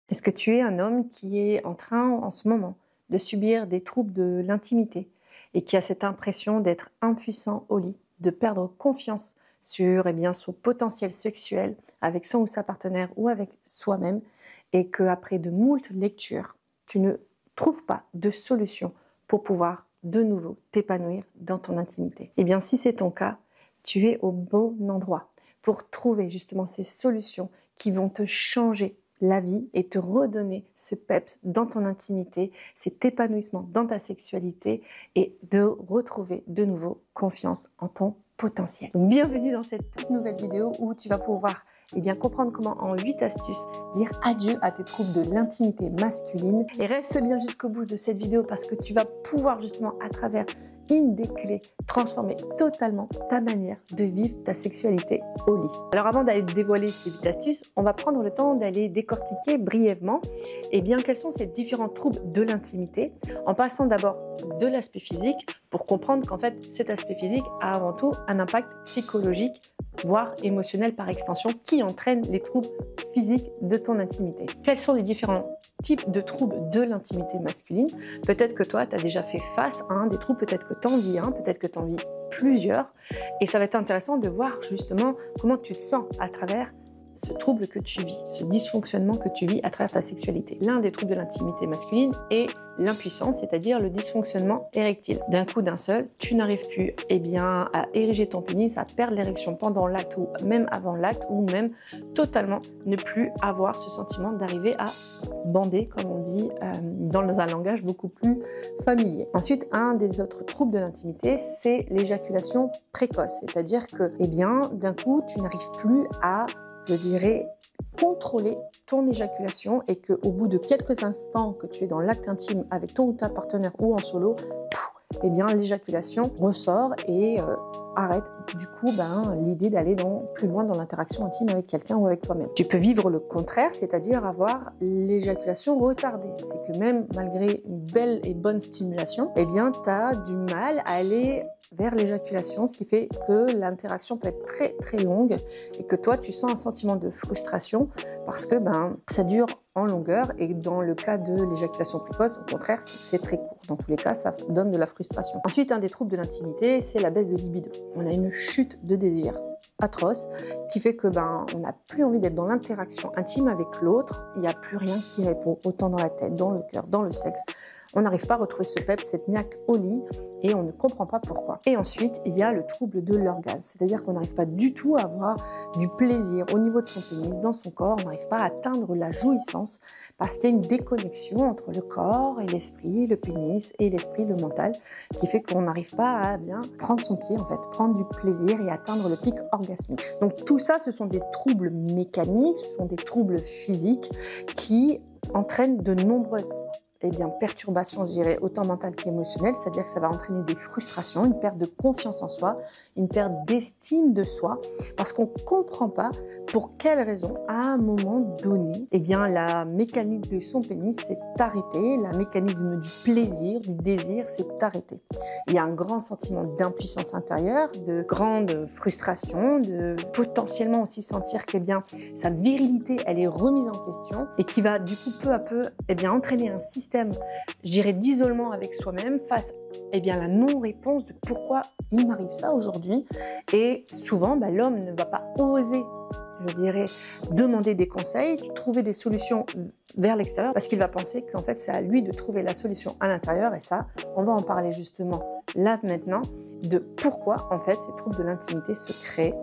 Est-ce que tu es un homme qui est en train, en ce moment, de subir des troubles de l'intimité et qui a cette impression d'être impuissant au lit, de perdre confiance sur son potentiel sexuel avec son ou sa partenaire ou avec soi-même et qu'après de moultes lectures, tu ne trouves pas de solution pour pouvoir de nouveau t'épanouir dans ton intimité? Eh bien, si c'est ton cas, tu es au bon endroit pour trouver justement ces solutions qui vont te changer la vie et te redonner ce peps dans ton intimité, cet épanouissement dans ta sexualité et de retrouver de nouveau confiance en ton potentiel. Donc, bienvenue dans cette toute nouvelle vidéo où tu vas pouvoir comprendre comment en 8 astuces dire adieu à tes troubles de l'intimité masculine. Et reste bien jusqu'au bout de cette vidéo parce que tu vas pouvoir justement à travers une des clés transformer totalement ta manière de vivre ta sexualité au lit. Alors avant d'aller dévoiler ces 8 astuces, on va prendre le temps d'aller décortiquer brièvement quels sont ces différents troubles de l'intimité en passant d'abord de l'aspect physique pour comprendre qu'en fait cet aspect physique a avant tout un impact psychologique voire émotionnel par extension qui entraîne les troubles physiques de ton intimité. Quels sont les différents types de troubles de l'intimité masculine? Peut-être que toi, tu as déjà fait face à un des troubles, peut-être que tu en vis un, peut-être que tu en vis plusieurs. Et ça va être intéressant de voir justement comment tu te sens à travers ce trouble que tu vis, ce dysfonctionnement que tu vis à travers ta sexualité. L'un des troubles de l'intimité masculine est l'impuissance, c'est-à-dire le dysfonctionnement érectile. D'un coup, d'un seul, tu n'arrives plus à ériger ton pénis, à perdre l'érection pendant l'acte ou même avant l'acte, ou même totalement ne plus avoir ce sentiment d'arriver à bander, comme on dit dans un langage beaucoup plus familier. Ensuite, un des autres troubles de l'intimité, c'est l'éjaculation précoce, c'est-à-dire que d'un coup, tu n'arrives plus à contrôler ton éjaculation et qu'au bout de quelques instants que tu es dans l'acte intime avec ton ou ta partenaire ou en solo, l'éjaculation ressort et arrête du coup l'idée d'aller plus loin dans l'interaction intime avec quelqu'un ou avec toi-même. Tu peux vivre le contraire, c'est-à-dire avoir l'éjaculation retardée. C'est que même malgré une belle et bonne stimulation, tu as du mal à aller vers l'éjaculation, ce qui fait que l'interaction peut être très très longue et que toi tu sens un sentiment de frustration parce que ça dure en longueur et dans le cas de l'éjaculation précoce, au contraire, c'est très court. Dans tous les cas, ça donne de la frustration. Ensuite, un des troubles de l'intimité, c'est la baisse de libido. On a une chute de désir atroce qui fait que on n'a plus envie d'être dans l'interaction intime avec l'autre. Il n'y a plus rien qui répond, autant dans la tête, dans le cœur, dans le sexe. On n'arrive pas à retrouver ce peps, cette niaque au lit et on ne comprend pas pourquoi. Et ensuite, il y a le trouble de l'orgasme, c'est-à-dire qu'on n'arrive pas du tout à avoir du plaisir au niveau de son pénis, dans son corps, on n'arrive pas à atteindre la jouissance parce qu'il y a une déconnexion entre le corps et l'esprit, le pénis et l'esprit, le mental, qui fait qu'on n'arrive pas à bien prendre son pied, en fait, prendre du plaisir et atteindre le pic orgasmique. Donc tout ça, ce sont des troubles mécaniques, ce sont des troubles physiques qui entraînent de nombreuses perturbations, je dirais, autant mentales qu'émotionnelles, c'est-à-dire que ça va entraîner des frustrations, une perte de confiance en soi, une perte d'estime de soi, parce qu'on ne comprend pas pour quelle raison, à un moment donné, la mécanique de son pénis s'est arrêtée, le mécanisme du plaisir, du désir s'est arrêté. Il y a un grand sentiment d'impuissance intérieure, de grande frustration, de potentiellement aussi sentir que sa virilité, elle est remise en question et qui va du coup peu à peu entraîner un système, je dirais, d'isolement avec soi-même face à la non-réponse de pourquoi il m'arrive ça aujourd'hui. Et souvent, l'homme ne va pas oser, je dirais, demander des conseils, trouver des solutions vers l'extérieur parce qu'il va penser qu'en fait, c'est à lui de trouver la solution à l'intérieur. Et ça, on va en parler justement là maintenant de pourquoi en fait ces troubles de l'intimité se créent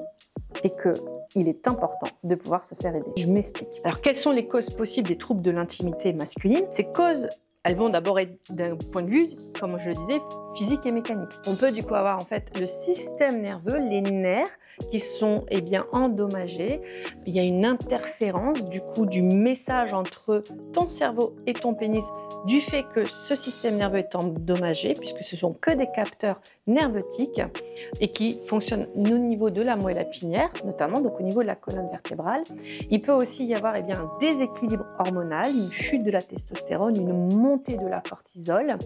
et qu'il est important de pouvoir se faire aider. Je m'explique. Alors, quelles sont les causes possibles des troubles de l'intimité masculine? Ces causes, elles vont d'abord être d'un point de vue, comme je le disais, physique et mécanique. On peut du coup avoir en fait le système nerveux, les nerfs qui sont endommagés. Il y a une interférence du coup du message entre ton cerveau et ton pénis du fait que ce système nerveux est endommagé puisque ce sont que des capteurs nerveutiques et qui fonctionnent au niveau de la moelle épinière notamment, donc au niveau de la colonne vertébrale. Il peut aussi y avoir un déséquilibre hormonal, une chute de la testostérone, une montée de la cortisol.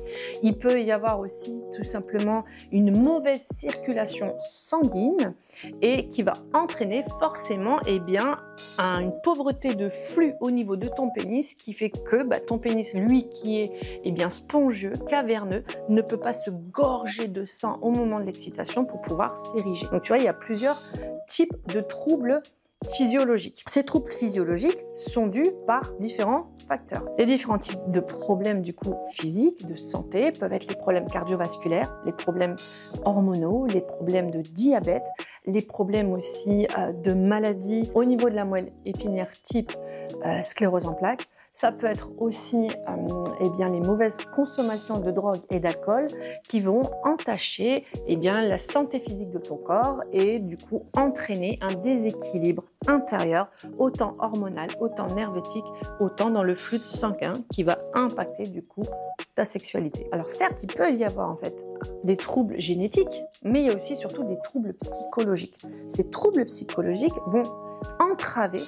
Il peut y avoir aussi tout simplement une mauvaise circulation sanguine et qui va entraîner forcément une pauvreté de flux au niveau de ton pénis qui fait que ton pénis, lui qui est spongieux, caverneux, ne peut pas se gorger de sang au moment de l'excitation pour pouvoir s'ériger. Donc tu vois, il y a plusieurs types de troubles physiologiques. Ces troubles physiologiques sont dus par différents facteurs. Les différents types de problèmes du coup physiques, de santé, peuvent être les problèmes cardiovasculaires, les problèmes hormonaux, les problèmes de diabète, les problèmes aussi de maladies au niveau de la moelle épinière type sclérose en plaques. Ça peut être aussi les mauvaises consommations de drogue et d'alcool qui vont entacher la santé physique de ton corps et du coup entraîner un déséquilibre intérieur, autant hormonal, autant nervétique, autant dans le flux sanguin qui va impacter du coup ta sexualité. Alors certes, il peut y avoir en fait des troubles génétiques, mais il y a aussi surtout des troubles psychologiques. Ces troubles psychologiques vont entraver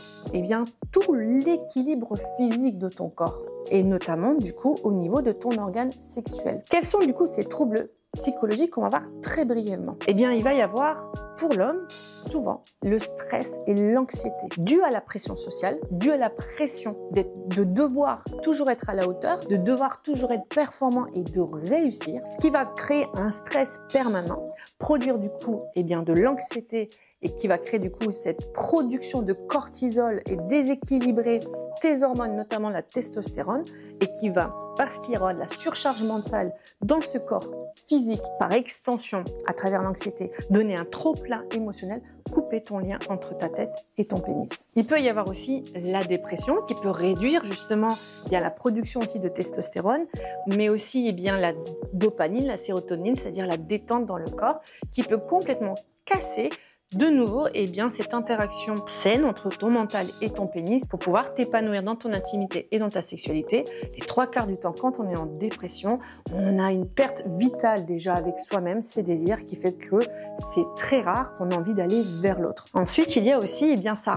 tout l'équilibre physique de ton corps et notamment du coup au niveau de ton organe sexuel. Quels sont du coup ces troubles psychologiques qu'on va voir très brièvement? Il va y avoir pour l'homme souvent le stress et l'anxiété dû à la pression sociale, dû à la pression de devoir toujours être à la hauteur, de devoir toujours être performant et de réussir, ce qui va créer un stress permanent, produire du coup de l'anxiété et qui va créer du coup cette production de cortisol et déséquilibrer tes hormones, notamment la testostérone, et qui va, parce qu'il y aura de la surcharge mentale dans ce corps physique, par extension, à travers l'anxiété, donner un trop-plein émotionnel, couper ton lien entre ta tête et ton pénis. Il peut y avoir aussi la dépression qui peut réduire justement la production aussi de testostérone, mais aussi la dopamine, la sérotonine, c'est-à-dire la détente dans le corps, qui peut complètement casser de nouveau cette interaction saine entre ton mental et ton pénis pour pouvoir t'épanouir dans ton intimité et dans ta sexualité. Les 3/4 du temps, quand on est en dépression, on a une perte vitale déjà avec soi-même, ses désirs, qui fait que c'est très rare qu'on ait envie d'aller vers l'autre. Ensuite, il y a aussi sa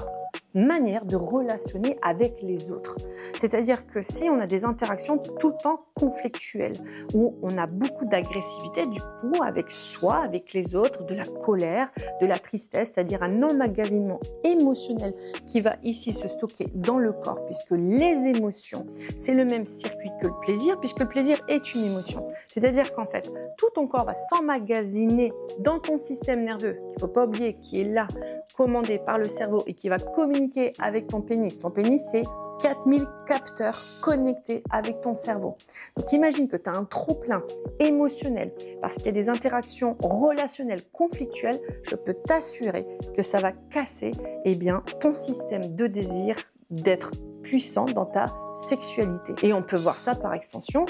manière de relationner avec les autres. C'est-à-dire que si on a des interactions tout le temps conflictuelles, où on a beaucoup d'agressivité du coup avec soi, avec les autres, de la colère, de la tristesse, c'est-à-dire un emmagasinement émotionnel qui va ici se stocker dans le corps, puisque les émotions, c'est le même circuit que le plaisir, puisque le plaisir est une émotion. C'est-à-dire qu'en fait, tout ton corps va s'emmagasiner dans ton système nerveux, qu'il ne faut pas oublier, qui est là, commandé par le cerveau et qui va communiquer avec ton pénis. Ton pénis, c'est 4000 capteurs connectés avec ton cerveau. Donc imagine que tu as un trop-plein émotionnel parce qu'il y a des interactions relationnelles conflictuelles, je peux t'assurer que ça va casser ton système de désir d'être puissant dans ta sexualité. Et on peut voir ça par extension,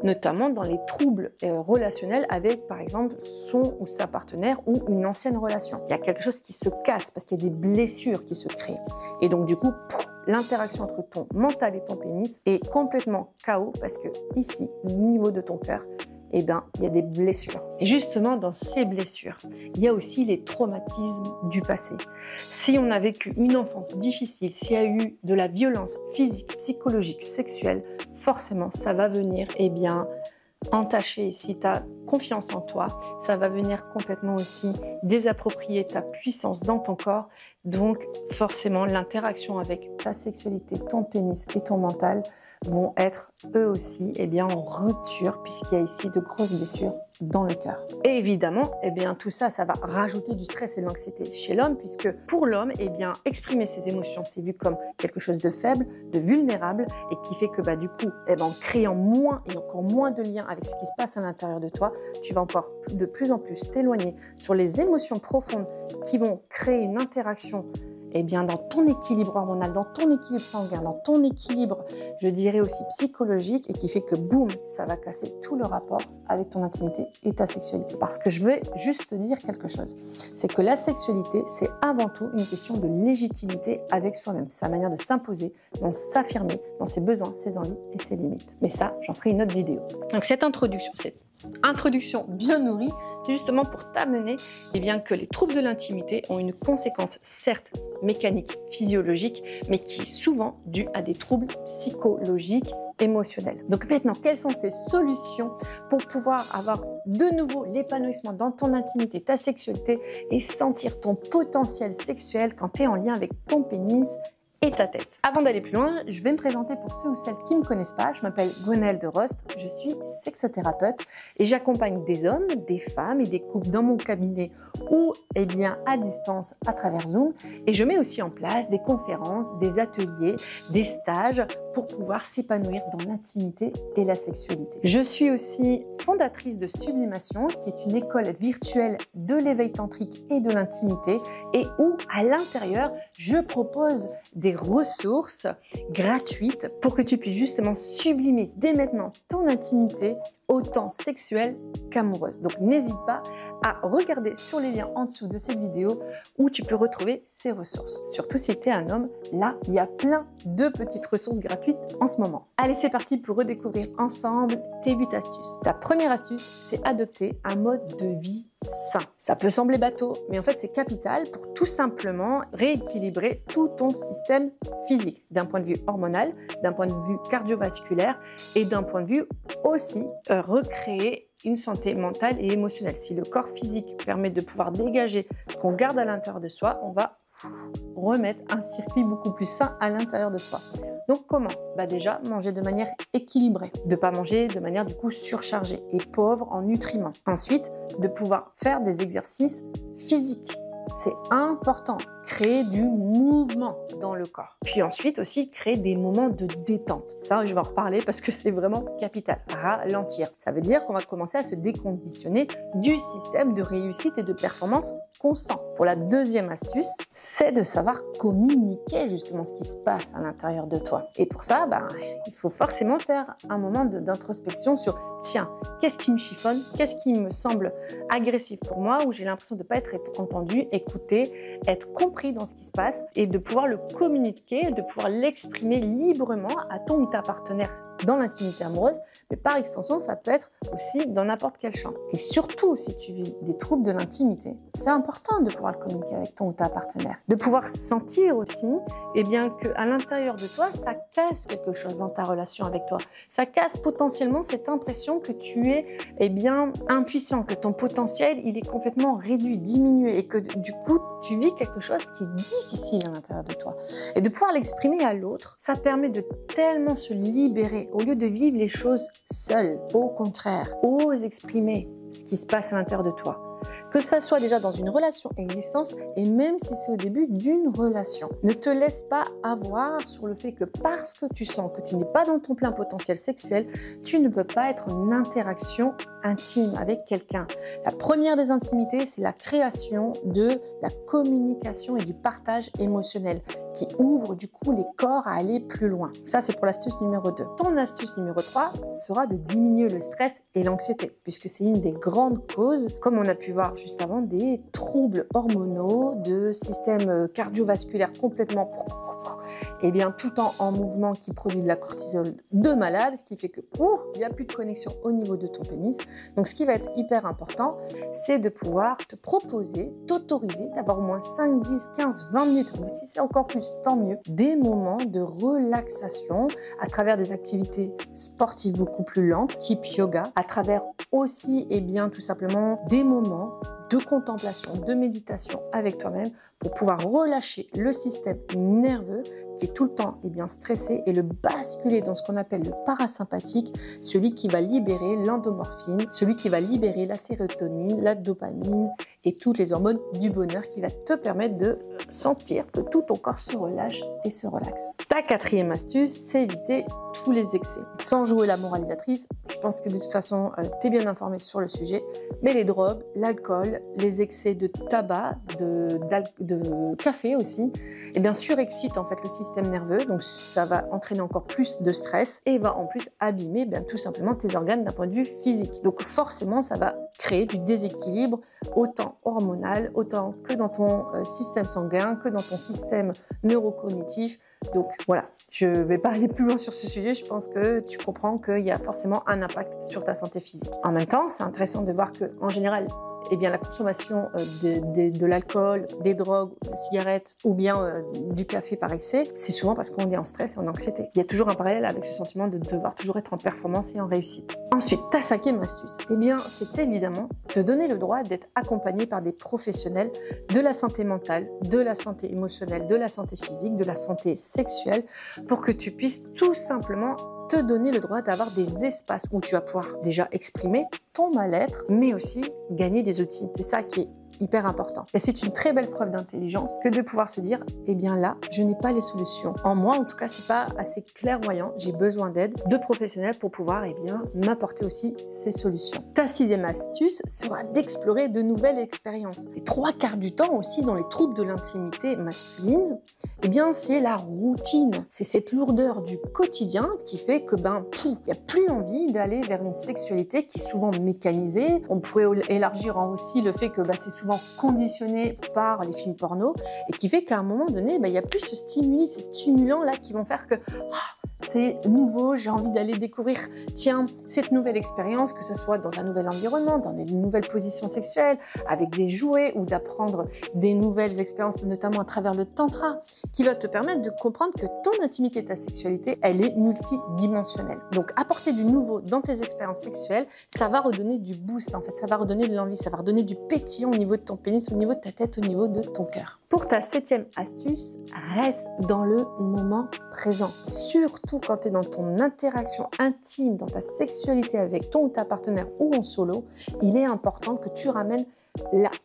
notamment dans les troubles relationnels avec, par exemple, son ou sa partenaire ou une ancienne relation. Il y a quelque chose qui se casse parce qu'il y a des blessures qui se créent. Et donc, du coup, l'interaction entre ton mental et ton pénis est complètement KO parce que ici, au niveau de ton cœur, il y a des blessures. Et justement, dans ces blessures, il y a aussi les traumatismes du passé. Si on a vécu une enfance difficile, s'il y a eu de la violence physique, psychologique, sexuelle, forcément, ça va venir entacher. Si tu as confiance en toi, ça va venir complètement aussi désapproprier ta puissance dans ton corps. Donc, forcément, l'interaction avec ta sexualité, ton pénis et ton mental vont être eux aussi en rupture puisqu'il y a ici de grosses blessures dans le cœur. Et évidemment, tout ça, ça va rajouter du stress et de l'anxiété chez l'homme puisque pour l'homme, exprimer ses émotions, c'est vu comme quelque chose de faible, de vulnérable et qui fait que du coup, en créant moins et encore moins de liens avec ce qui se passe à l'intérieur de toi, tu vas encore de plus en plus t'éloigner sur les émotions profondes qui vont créer une interaction dans ton équilibre hormonal, dans ton équilibre sanguin, dans ton équilibre, je dirais aussi psychologique, et qui fait que boum, ça va casser tout le rapport avec ton intimité et ta sexualité. Parce que je veux juste te dire quelque chose, c'est que la sexualité, c'est avant tout une question de légitimité avec soi-même, sa manière de s'imposer, de s'affirmer dans ses besoins, ses envies et ses limites. Mais ça, j'en ferai une autre vidéo. Donc cette introduction, cette introduction bien nourrie, c'est justement pour t'amener que les troubles de l'intimité ont une conséquence certes mécanique, physiologique, mais qui est souvent due à des troubles psychologiques, émotionnels. Donc maintenant, quelles sont ces solutions pour pouvoir avoir de nouveau l'épanouissement dans ton intimité, ta sexualité et sentir ton potentiel sexuel quand tu es en lien avec ton pénis et ta tête. Avant d'aller plus loin, je vais me présenter pour ceux ou celles qui ne me connaissent pas. Je m'appelle Gwenaëlle de Rost, je suis sexothérapeute et j'accompagne des hommes, des femmes et des couples dans mon cabinet ou à distance à travers Zoom. Et je mets aussi en place des conférences, des ateliers, des stages pour pouvoir s'épanouir dans l'intimité et la sexualité. Je suis aussi fondatrice de Sublimation, qui est une école virtuelle de l'éveil tantrique et de l'intimité et où à l'intérieur, je propose des ressources gratuites pour que tu puisses justement sublimer dès maintenant ton intimité autant sexuelle qu'amoureuse. Donc n'hésite pas à regarder sur les liens en dessous de cette vidéo où tu peux retrouver ces ressources. Surtout si tu es un homme, là il y a plein de petites ressources gratuites en ce moment. Allez, c'est parti pour redécouvrir ensemble tes 8 astuces. Ta première astuce, c'est adopter un mode de vie sain. Ça peut sembler bateau, mais en fait c'est capital pour tout simplement rééquilibrer tout ton système physique, d'un point de vue hormonal, d'un point de vue cardiovasculaire et d'un point de vue aussi recréer une santé mentale et émotionnelle. Si le corps physique permet de pouvoir dégager ce qu'on garde à l'intérieur de soi, on va remettre un circuit beaucoup plus sain à l'intérieur de soi. Donc comment? Déjà, manger de manière équilibrée, de ne pas manger de manière du coup surchargée et pauvre en nutriments. Ensuite, de pouvoir faire des exercices physiques. C'est important, créer du mouvement dans le corps. Puis ensuite aussi créer des moments de détente. Ça, je vais en reparler parce que c'est vraiment capital. Ralentir. Ça veut dire qu'on va commencer à se déconditionner du système de réussite et de performance constant. Pour la deuxième astuce, c'est de savoir communiquer justement ce qui se passe à l'intérieur de toi. Et pour ça, il faut forcément faire un moment d'introspection sur tiens, qu'est-ce qui me chiffonne, qu'est-ce qui me semble agressif pour moi, où j'ai l'impression de ne pas être entendu, écouté, être compris dans ce qui se passe et de pouvoir le communiquer, de pouvoir l'exprimer librement à ton ou ta partenaire dans l'intimité amoureuse, mais par extension, ça peut être aussi dans n'importe quel champ. Et surtout, si tu vis des troubles de l'intimité, c'est important de pouvoir le communiquer avec ton ou ta partenaire, de pouvoir sentir aussi qu'à l'intérieur de toi, ça casse quelque chose dans ta relation avec toi. Ça casse potentiellement cette impression que tu es impuissant, que ton potentiel il est complètement réduit, diminué et que du coup, tu vis quelque chose qui est difficile à l'intérieur de toi. Et de pouvoir l'exprimer à l'autre, ça permet de tellement se libérer au lieu de vivre les choses seul. Au contraire, ose exprimer ce qui se passe à l'intérieur de toi. Que ça soit déjà dans une relation existante et même si c'est au début d'une relation. Ne te laisse pas avoir sur le fait que parce que tu sens que tu n'es pas dans ton plein potentiel sexuel, tu ne peux pas être en interaction intime avec quelqu'un. La première des intimités, c'est la création de la communication et du partage émotionnel qui ouvre du coup les corps à aller plus loin. Ça, c'est pour l'astuce numéro 2. Ton astuce numéro 3 sera de diminuer le stress et l'anxiété, puisque c'est une des grandes causes, comme on a pu voir juste avant, des troubles hormonaux, de système cardiovasculaire complètement tout en mouvement qui produit de la cortisol de malade, ce qui fait que il n'y a plus de connexion au niveau de ton pénis. Donc ce qui va être hyper important, c'est de pouvoir te proposer, t'autoriser d'avoir au moins 5, 10, 15, 20 minutes, ou si c'est encore plus, tant mieux, des moments de relaxation à travers des activités sportives beaucoup plus lentes, type yoga, à travers aussi tout simplement des moments de contemplation, de méditation avec toi-même pour pouvoir relâcher le système nerveux qui est tout le temps stressé et le basculer dans ce qu'on appelle le parasympathique, celui qui va libérer l'endomorphine, celui qui va libérer la sérotonine, la dopamine et toutes les hormones du bonheur qui va te permettre de sentir que tout ton corps se relâche et se relaxe. Ta quatrième astuce, c'est éviter tous les excès. Sans jouer la moralisatrice, je pense que de toute façon, tu es bien informé sur le sujet, mais les drogues, l'alcool, les excès de tabac, de café aussi, surexcitent en fait le système système nerveux, donc ça va entraîner encore plus de stress et va en plus abîmer tout simplement tes organes d'un point de vue physique. Donc forcément, ça va créer du déséquilibre autant hormonal, autant que dans ton système sanguin, que dans ton système neurocognitif. Donc voilà, je ne vais pas aller plus loin sur ce sujet, je pense que tu comprends qu'il y a forcément un impact sur ta santé physique. En même temps, c'est intéressant de voir qu'en général, la consommation de l'alcool, des drogues, de la cigarette ou bien du café par excès, c'est souvent parce qu'on est en stress et en anxiété. Il y a toujours un parallèle avec ce sentiment de devoir toujours être en performance et en réussite. Ensuite, ta cinquième astuce, c'est évidemment te donner le droit d'être accompagné par des professionnels de la santé mentale, de la santé émotionnelle, de la santé physique, de la santé sexuelle, pour que tu puisses tout simplement te donner le droit d'avoir des espaces où tu vas pouvoir déjà exprimer ton mal-être, mais aussi gagner des outils. C'est ça qui est hyper important. Et c'est une très belle preuve d'intelligence que de pouvoir se dire, là, je n'ai pas les solutions. En moi, en tout cas, c'est pas assez clairvoyant. J'ai besoin d'aide de professionnels pour pouvoir, m'apporter aussi ces solutions. Ta sixième astuce sera d'explorer de nouvelles expériences. Les 3/4 du temps aussi, dans les troubles de l'intimité masculine, c'est la routine. C'est cette lourdeur du quotidien qui fait que, il n'y a plus envie d'aller vers une sexualité qui est souvent mécanisée. On pourrait élargir aussi le fait que c'est souvent conditionné par les films porno et qui fait qu'à un moment donné, il n'y a plus ce stimuli, ces stimulants là qui vont faire que c'est nouveau, j'ai envie d'aller découvrir, cette nouvelle expérience, que ce soit dans un nouvel environnement, dans des nouvelles positions sexuelles, avec des jouets ou d'apprendre des nouvelles expériences, notamment à travers le tantra, qui va te permettre de comprendre que ton intimité, ta sexualité, elle est multidimensionnelle. Donc, apporter du nouveau dans tes expériences sexuelles, ça va redonner du boost, en fait, ça va redonner de l'envie, ça va redonner du pétillant au niveau de ton pénis, au niveau de ta tête, au niveau de ton cœur. Pour ta septième astuce, reste dans le moment présent. Surtout quand tu es dans ton interaction intime, dans ta sexualité avec ton ou ta partenaire ou en solo, il est important que tu ramènes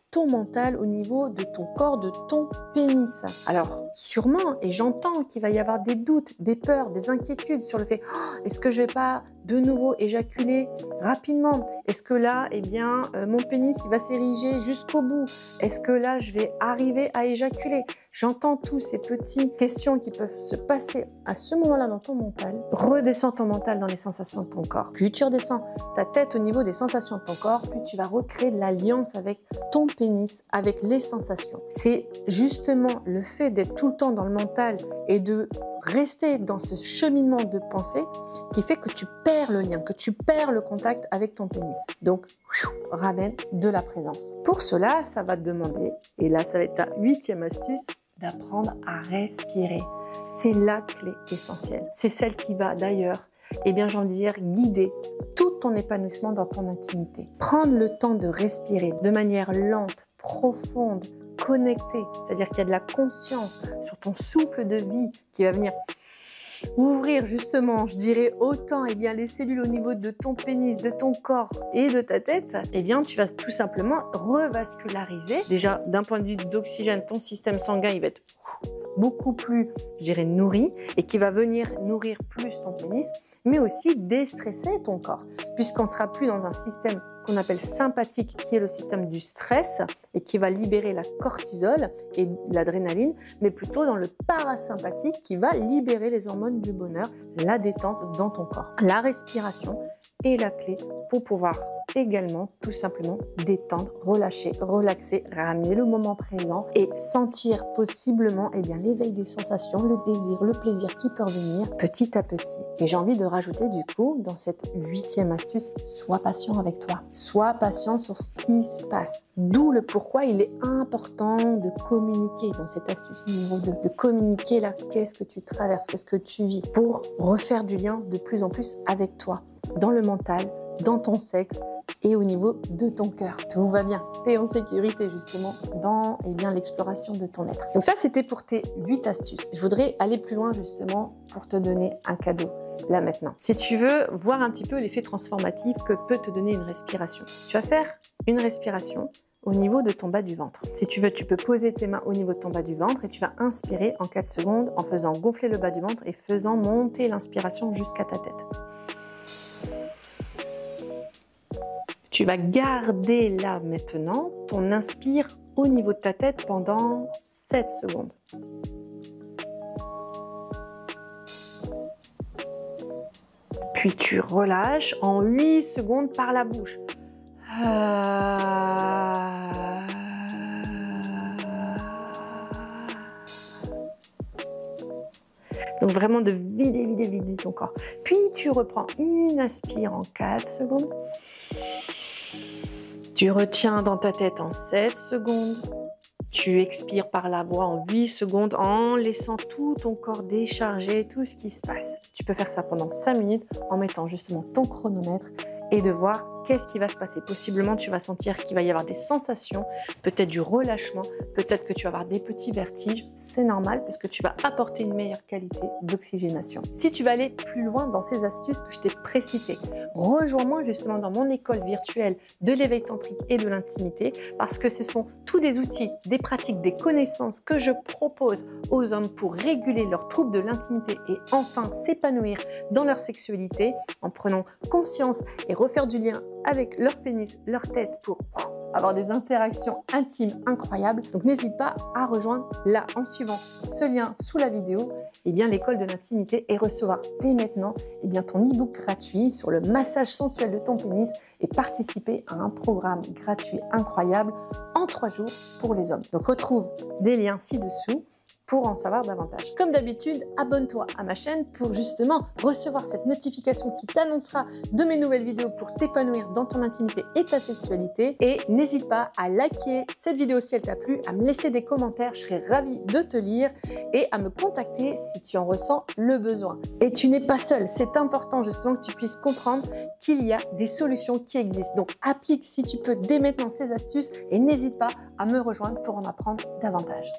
ton mental au niveau de ton corps, de ton pénis. Alors, sûrement, et j'entends qu'il va y avoir des doutes, des peurs, des inquiétudes sur le fait est-ce que je vais pas de nouveau éjaculer rapidement? Est-ce que là, mon pénis, il va s'ériger jusqu'au bout? Est-ce que là, je vais arriver à éjaculer? J'entends tous ces petites questions qui peuvent se passer à ce moment-là dans ton mental. Redescends ton mental dans les sensations de ton corps. Plus tu redescends ta tête au niveau des sensations de ton corps, plus tu vas recréer de l'alliance avec ton pénis, avec les sensations. C'est justement le fait d'être tout le temps dans le mental et de rester dans ce cheminement de pensée qui fait que tu perds le lien, que tu perds le contact avec ton pénis. Donc, ramène de la présence. Pour cela, ça va te demander, et là, ça va être ta huitième astuce, d'apprendre à respirer. C'est la clé essentielle. C'est celle qui va d'ailleurs, j'ai envie de dire, guider tout ton épanouissement dans ton intimité. Prendre le temps de respirer de manière lente, profonde, connectée, c'est-à-dire qu'il y a de la conscience sur ton souffle de vie qui va venir ouvrir justement, je dirais autant les cellules au niveau de ton pénis, de ton corps et de ta tête, tu vas tout simplement revasculariser. Déjà, d'un point de vue d'oxygène, ton système sanguin, il va être beaucoup plus, nourri et qui va venir nourrir plus ton pénis, mais aussi déstresser ton corps, puisqu'on ne sera plus dans un système qu'on appelle sympathique, qui est le système du stress et qui va libérer la cortisol et l'adrénaline, mais plutôt dans le parasympathique qui va libérer les hormones du bonheur, la détente dans ton corps. La respiration est la clé pour pouvoir également tout simplement détendre, relâcher, relaxer, ramener le moment présent et sentir possiblement l'éveil des sensations, le désir, le plaisir qui peut revenir petit à petit. Et j'ai envie de rajouter du coup dans cette huitième astuce, sois patient avec toi. Sois patient sur ce qui se passe. D'où le pourquoi il est important de communiquer dans cette astuce numéro 2, de communiquer là, qu'est-ce que tu traverses, qu'est-ce que tu vis, pour refaire du lien de plus en plus avec toi, dans le mental, dans ton sexe et au niveau de ton cœur. Tout va bien. Tu es en sécurité justement dans l'exploration de ton être. Donc ça, c'était pour tes 8 astuces. Je voudrais aller plus loin justement pour te donner un cadeau là maintenant. Si tu veux voir un petit peu l'effet transformatif que peut te donner une respiration, tu vas faire une respiration au niveau de ton bas du ventre. Si tu veux, tu peux poser tes mains au niveau de ton bas du ventre et tu vas inspirer en 4 secondes en faisant gonfler le bas du ventre et faisant monter l'inspiration jusqu'à ta tête. Tu vas garder là maintenant ton inspire au niveau de ta tête pendant 7 secondes. Puis tu relâches en 8 secondes par la bouche. Donc vraiment de vider ton corps. Puis tu reprends une inspire en 4 secondes. Tu retiens dans ta tête en 7 secondes. Tu expires par la voix en 8 secondes en laissant tout ton corps décharger, tout ce qui se passe. Tu peux faire ça pendant 5 minutes en mettant justement ton chronomètre et de voir qu'est-ce qui va se passer. Possiblement, tu vas sentir qu'il va y avoir des sensations, peut-être du relâchement, peut-être que tu vas avoir des petits vertiges. C'est normal parce que tu vas apporter une meilleure qualité d'oxygénation. Si tu veux aller plus loin dans ces astuces que je t'ai précitées, rejoins-moi justement dans mon école virtuelle de l'éveil tantrique et de l'intimité parce que ce sont tous des outils, des pratiques, des connaissances que je propose aux hommes pour réguler leurs troubles de l'intimité et enfin s'épanouir dans leur sexualité en prenant conscience et refaire du lien avec leur pénis, leur tête pour avoir des interactions intimes incroyables. Donc n'hésite pas à rejoindre là en suivant ce lien sous la vidéo l'école de l'intimité et recevoir dès maintenant ton e-book gratuit sur le massage sensuel de ton pénis et participer à un programme gratuit incroyable en 3 jours pour les hommes. Donc retrouve des liens ci-dessous pour en savoir davantage. Comme d'habitude, abonne-toi à ma chaîne pour justement recevoir cette notification qui t'annoncera de mes nouvelles vidéos pour t'épanouir dans ton intimité et ta sexualité. Et n'hésite pas à liker cette vidéo si elle t'a plu, à me laisser des commentaires, je serai ravie de te lire et à me contacter si tu en ressens le besoin. Et tu n'es pas seul, c'est important justement que tu puisses comprendre qu'il y a des solutions qui existent. Donc applique si tu peux dès maintenant ces astuces et n'hésite pas à me rejoindre pour en apprendre davantage.